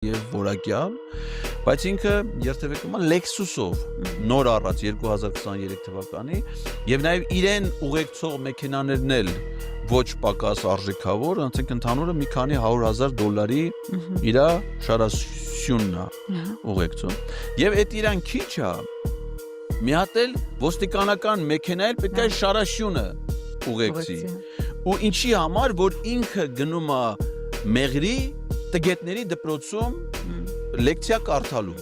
Եվ որակյալ, բայց ինքը երթևեկում է Lexus-ով, նոր առած 2023 թվականի, եւ նաեւ իրեն ուղեկցող մեքենաներն էլ ոչ պակաս արժեքավոր, ասենք ընդհանուրը մի քանի $100,000 իր շարասյունն է ուղեկցում։ Եվ այդ իրան քիչ է, մի հատ էլ ոստիկանական մեքենա էլ պետք է շարասյունը ուղեկցի։ Ու ինչի համար, որ ինքը գնում է մեղրի տգետների դպրոցում լեկցիա կարդալու։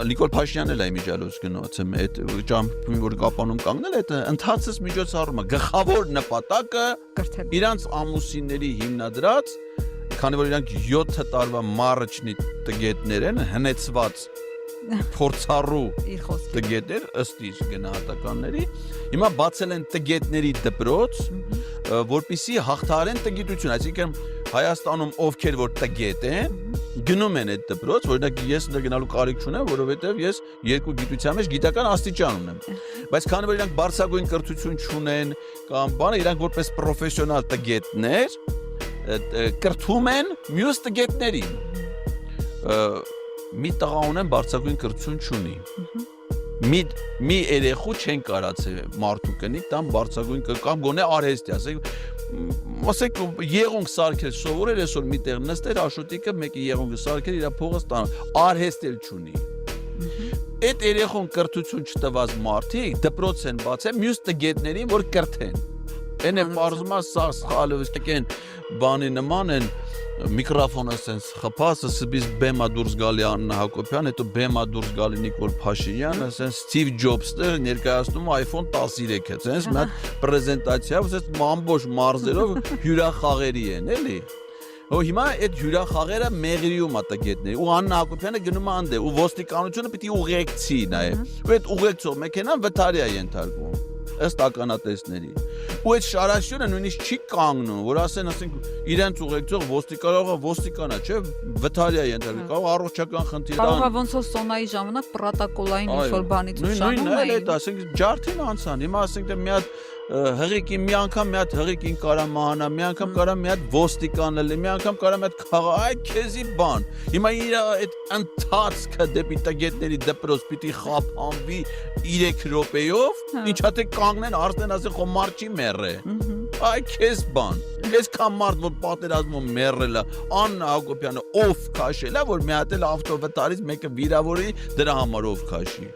Նիկոլ Փաշինյանն էլ է միջալոց գնաց այդ ճամփին որ կապանում կանգնել այդ ընթացս միջոցառումը գլխավոր նպատակը իրանց ամուսինների հիմնադրած քանի որ իրանք 7 տարվա մարրջնի տգետներ են հնեցված փորձառու տգետներ ըստ իր գնահատականների հիմա բացել են տգետների դպրոց որպեսզի հաղթահարեն տգիտություն այսինքն Հայաստանում ովքեր որ տգետ են գնում են այդ դպրոց օրինակ ես գնալու կարիք չունեմ որովհետև ես երկու գիտության մեջ գիտական աստիճան ունեմ բայց քանի որ իրանք բարձրագույն կրթություն չունեն կամ բանը իրանք որպես պրոֆեսիոնալ տգետներ կրթում են մյուս տգետներին մի տղա ունեն բարձրագույն կրթություն չունի մի երեխու չեն կարացել մարդու կնիկ տան բարձրագույն կամ գոնե արհեստի ասեք եղունգ սարքել սովորել այսօր մի տեղ նստել աշոտիկը մեկի եղունգը սարքել իր փողը ստանալ արհեստ էլ չունի այդ երեխուն կրթություն չտված մարդիկ դպրոց են բացել մյուս տգետներին որ կրթեն այն է մարզումա սա սխալը վստակեն բանի նման են միկրոֆոնը sense խփած սբիս բեմա դուրս գալի Աննա Հակոբյան հետո բեմա դուրս գալի Նիկոլ Փաշինյանը sense Steve Jobs-ը ներկայացնում iPhone 13-ը sense մի հատ պրեզենտացիա sense մամբոշ մարզերով հյուրախաղերի են էլի հիմա այդ հյուրախաղերը մեղրիում է տգետներ ու Աննա Հակոբյանը գնում է անդե ու ոստիկանությունը պիտի ուղեկցի նաև ու այդ ուղեկցող մեքենան վթարի է ենթարկվում ըստ ականատեսների ու այդ շարասյունը նույնիսկ չի կանգնում որ ասենք իրենց ուղեկցող ոստիկանա չէ վթարիա ենթարկվում կարող առողջական խնդիր կարող է ոնց որ սոնայի ժամանակ պրոտոկոլային ինչ-որ բանի ցուցանում էին նույնն է ասենք ջարդին անցան հիմա ասենք մի հատ հղիկի մի անգամ մի հատ հղիկին կարա մահանա մի անգամ կարա մի հատ ոստիկան լինի մի անգամ կարա մի հատ խաղա այ քեզի բան հիմա իր այդ ընթացքը դեպի տգետների դպրոց պիտի խափանվի 3 րոպեով ինչա թե կանգնեն արդեն ասեն խո մարդ չի մեռե այ քեզ բան այսքան մարդ որ պատերազմում մեռել է Աննա Հակոբյանը ով քաշել է որ մի հատ էլ ավտովթարից մեկը վիրավորի դրա համար ով քաշի